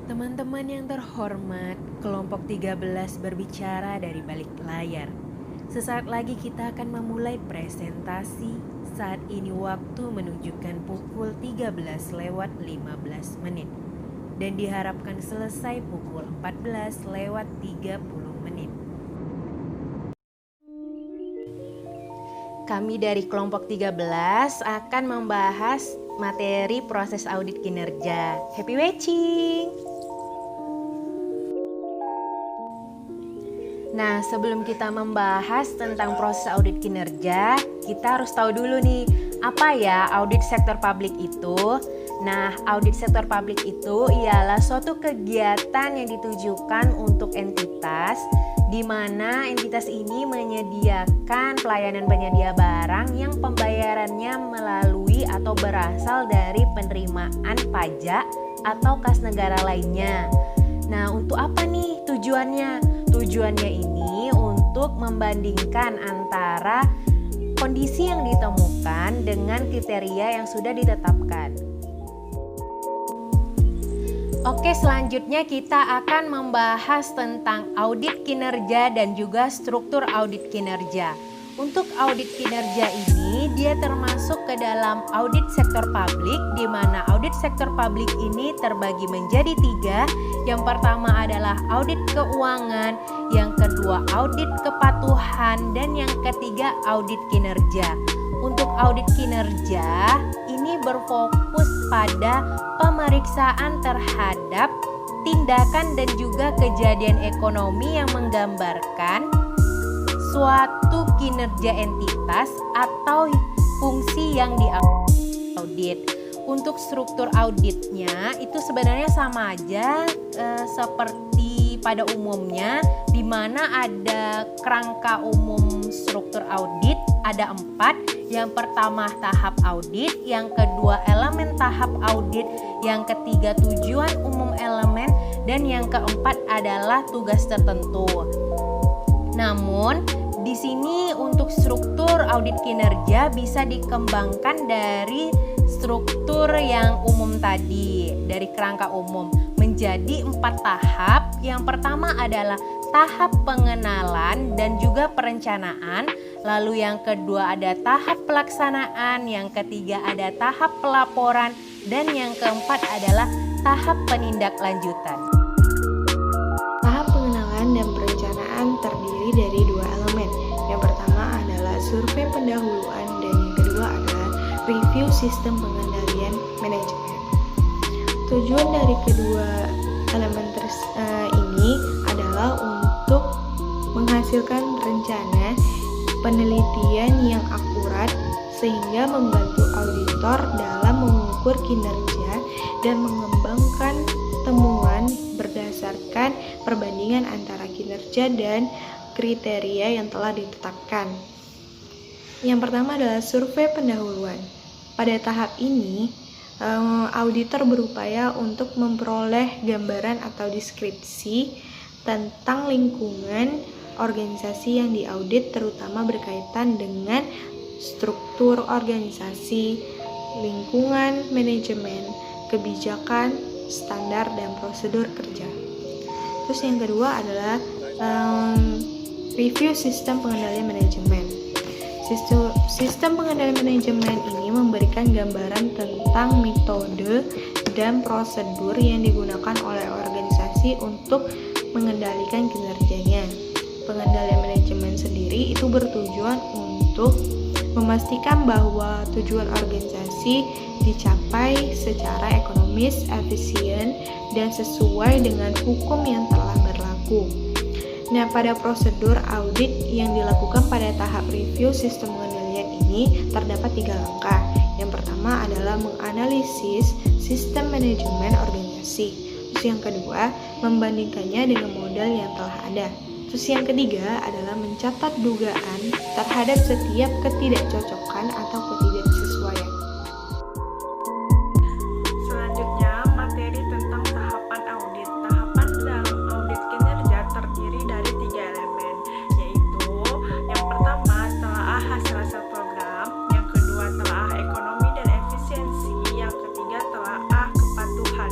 Teman-teman yang terhormat, kelompok 13 berbicara dari balik layar. Sesaat lagi kita akan memulai presentasi. Saat ini waktu menunjukkan pukul 13:15 dan diharapkan selesai pukul 14:30. Kami dari kelompok 13 akan membahas materi proses audit kinerja. Happy watching! Nah, sebelum kita membahas tentang proses audit kinerja, kita harus tahu dulu nih, apa ya audit sektor publik itu? Nah, audit sektor publik itu ialah suatu kegiatan yang ditujukan untuk entitas, di mana entitas ini menyediakan pelayanan penyedia barang yang pembayarannya melalui atau berasal dari penerimaan pajak atau kas negara lainnya. Nah, untuk apa nih tujuannya? Tujuannya ini untuk membandingkan antara kondisi yang ditemukan dengan kriteria yang sudah ditetapkan. Oke, selanjutnya kita akan membahas tentang audit kinerja dan juga struktur audit kinerja. Untuk audit kinerja ini, dia termasuk ke dalam audit sektor publik, di mana audit sektor publik ini terbagi menjadi 3. Yang pertama adalah audit keuangan, yang kedua audit kepatuhan, dan yang ketiga audit kinerja. Untuk audit kinerja, ini berfokus pada pemeriksaan terhadap tindakan dan juga kejadian ekonomi yang menggambarkan suatu kinerja entitas atau fungsi yang diaudit. Untuk struktur auditnya itu sebenarnya sama aja seperti pada umumnya, di mana ada kerangka umum struktur audit, ada 4. Yang pertama tahap audit, yang kedua elemen tahap audit, yang ketiga tujuan umum elemen, dan yang keempat adalah tugas tertentu. Namun di sini untuk struktur audit kinerja bisa dikembangkan dari struktur yang umum tadi, dari kerangka umum menjadi 4 tahap. Yang pertama adalah tahap pengenalan dan juga perencanaan, lalu yang kedua ada tahap pelaksanaan, yang ketiga ada tahap pelaporan, dan yang keempat adalah tahap penindaklanjutan. Tahap pengenalan dan perencanaan terdiri dari 2 elemen. Yang pertama adalah survei pendahuluan dan yang kedua adalah review sistem pengendalian manajemen. Tujuan dari kedua elemen ini adalah untuk menghasilkan rencana penelitian yang akurat sehingga membantu auditor dalam mengukur kinerja dan mengembangkan temuan berdasarkan perbandingan antara kinerja dan kriteria yang telah ditetapkan. Yang pertama adalah survei pendahuluan. Pada tahap ini, auditor berupaya untuk memperoleh gambaran atau deskripsi tentang lingkungan organisasi yang diaudit, terutama berkaitan dengan struktur organisasi, lingkungan manajemen, kebijakan, standar, dan prosedur kerja. Terus yang kedua adalah review sistem pengendalian manajemen. Sistem pengendalian manajemen ini memberikan gambaran tentang metode dan prosedur yang digunakan oleh organisasi untuk mengendalikan kinerjanya. Pengendalian manajemen sendiri itu bertujuan untuk memastikan bahwa tujuan organisasi dicapai secara ekonomis, efisien, dan sesuai dengan hukum yang telah berlaku. Nah, pada prosedur audit yang dilakukan pada tahap review sistem pengendalian ini terdapat 3 langkah. Yang pertama adalah menganalisis sistem manajemen organisasi. Terus yang kedua, membandingkannya dengan modal yang telah ada. Terus yang ketiga adalah mencatat dugaan terhadap setiap ketidakcocokan atau ketidaksesuaian. Selanjutnya, materi tentang tahapan audit. Tahapan dalam audit kinerja terdiri dari 3 elemen, yaitu yang pertama telaah hasil program, yang kedua telaah ekonomi dan efisiensi, yang ketiga telaah kepatuhan.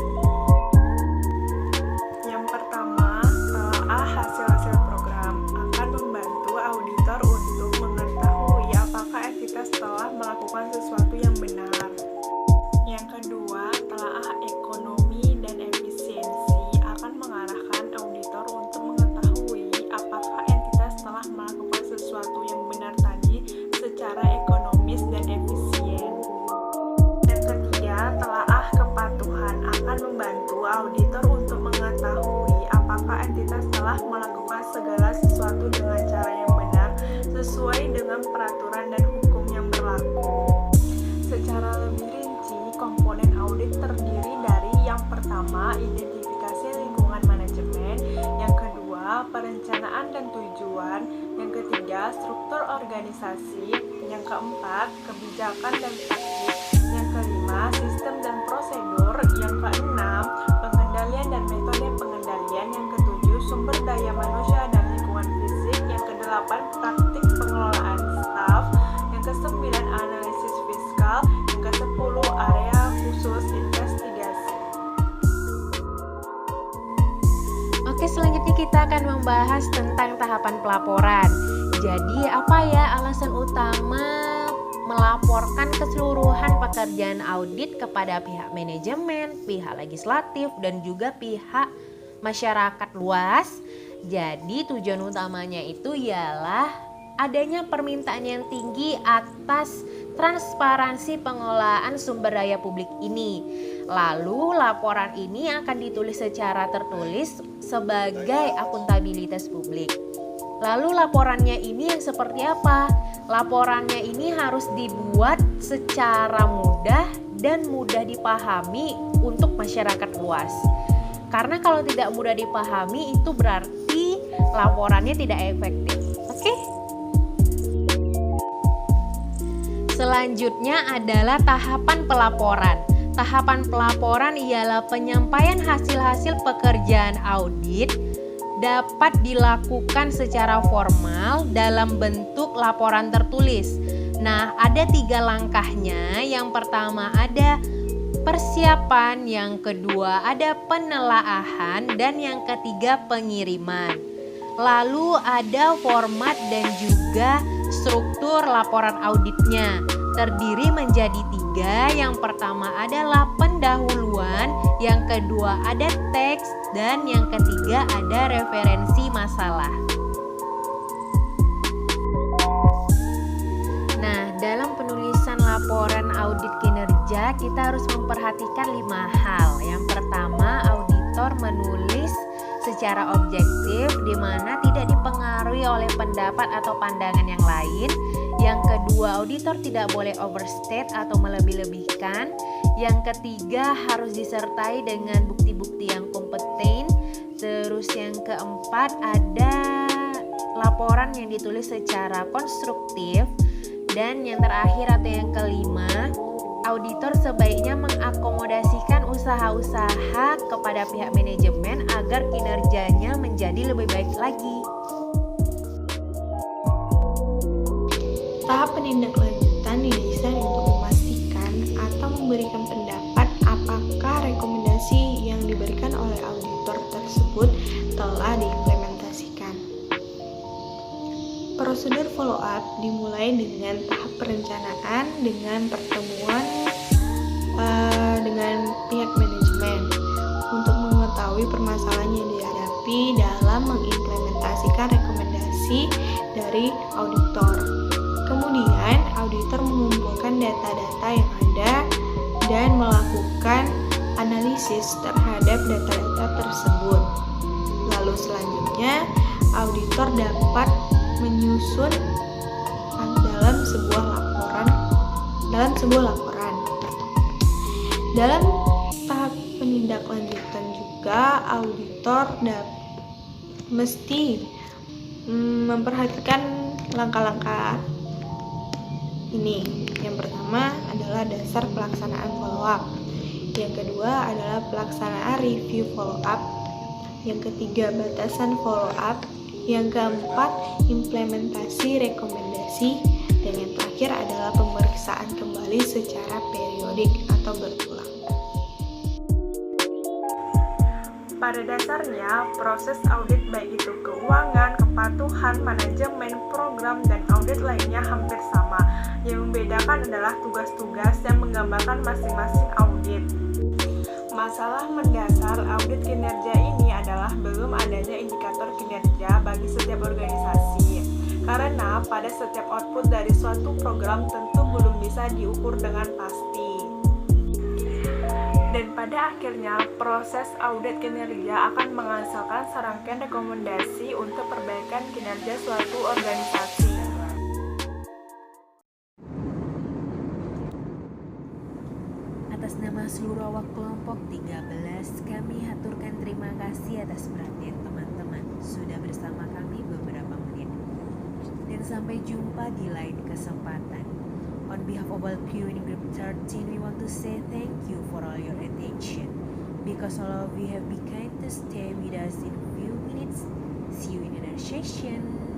mengetahui apakah entitas telah melakukan segala sesuatu dengan cara yang benar sesuai dengan peraturan dan hukum yang berlaku. Secara lebih rinci, komponen audit terdiri dari yang pertama, identifikasi lingkungan manajemen, yang kedua, perencanaan dan tujuan, yang ketiga, struktur organisasi, yang keempat, kebijakan dan taktik, yang kelima, sistem dan prosedur, yang keenam, pengendalian dan metode pengendalian, yang ketujuh, sumber daya manusia dan lingkungan fisik, yang kedelapan, praktik pengelolaan staf, yang kesembilan, analisis fiskal, yang kesepuluh, area khusus investigasi. Oke, selanjutnya kita akan membahas tentang tahapan pelaporan. Jadi, apa ya alasan utama melaporkan keseluruhan pekerjaan audit kepada pihak manajemen, pihak legislatif, dan juga pihak masyarakat luas? Jadi, tujuan utamanya itu ialah adanya permintaan yang tinggi atas transparansi pengelolaan sumber daya publik ini. Lalu laporan ini akan ditulis secara tertulis sebagai akuntabilitas publik. Lalu laporannya ini yang seperti apa? Laporannya ini harus dibuat secara mudah dan mudah dipahami untuk masyarakat luas. Karena kalau tidak mudah dipahami itu berarti laporannya tidak efektif. Oke? Selanjutnya adalah tahapan pelaporan. Tahapan pelaporan ialah penyampaian hasil-hasil pekerjaan audit dapat dilakukan secara formal dalam bentuk laporan tertulis. Nah, ada 3 langkahnya. Yang pertama ada persiapan, yang kedua ada penelaahan, dan yang ketiga pengiriman. Lalu ada format dan juga struktur laporan auditnya. Terdiri menjadi 3. Yang pertama adalah pendahuluan, yang kedua ada teks, dan yang ketiga ada referensi masalah. Nah, dalam penulisan laporan audit kinerja kita harus memperhatikan 5 hal. Yang pertama, auditor menulis secara objektif di mana tidak dipengaruhi oleh pendapat atau pandangan yang lain. Yang kedua, auditor tidak boleh overstate atau melebih-lebihkan. Yang ketiga, harus disertai dengan bukti-bukti yang kompeten. Terus yang keempat, ada laporan yang ditulis secara konstruktif. Dan yang terakhir atau yang kelima, auditor sebaiknya mengakomodasikan usaha-usaha kepada pihak manajemen agar kinerjanya menjadi lebih baik lagi. Tahap penindaklanjutan didesain untuk memastikan atau memberikan pendapat apakah rekomendasi yang diberikan oleh auditor tersebut telah diimplementasikan. Prosedur follow up dimulai dengan tahap perencanaan dengan pertemuan dengan pihak manajemen untuk mengetahui permasalahan yang dihadapi dalam mengimplementasikan rekomendasi dari auditor. Kemudian, auditor mengumpulkan data-data yang ada dan melakukan analisis terhadap data-data tersebut. Lalu selanjutnya, auditor dapat menyusun dalam sebuah laporan. Dalam tahap penindaklanjutan juga, auditor mesti memperhatikan langkah-langkah ini. Yang pertama adalah dasar pelaksanaan follow up. Yang kedua adalah pelaksanaan review follow up. Yang ketiga batasan follow up. Yang keempat implementasi rekomendasi. Dan yang terakhir adalah pemeriksaan kembali secara periodik atau berulang. Pada dasarnya, proses audit baik itu keuangan, kepatuhan, manajemen, program, dan audit lainnya hampir sama. Yang membedakan adalah tugas-tugas yang menggambarkan masing-masing audit. Masalah mendasar audit kinerja ini adalah belum adanya indikator kinerja bagi setiap organisasi. Karena pada setiap output dari suatu program tentu belum bisa diukur dengan pasti. Dan pada akhirnya, proses audit kinerja akan menghasilkan serangkaian rekomendasi untuk perbaikan kinerja suatu organisasi. Atas nama seluruh awak kelompok 13, kami haturkan terima kasih atas perhatian teman-teman sudah bersama kami beberapa menit. Dan sampai jumpa di lain kesempatan. On behalf of all crew in group 13, we want to say thank you for all your attention. Because all of you have been kind to stay with us in a few minutes. See you in another session.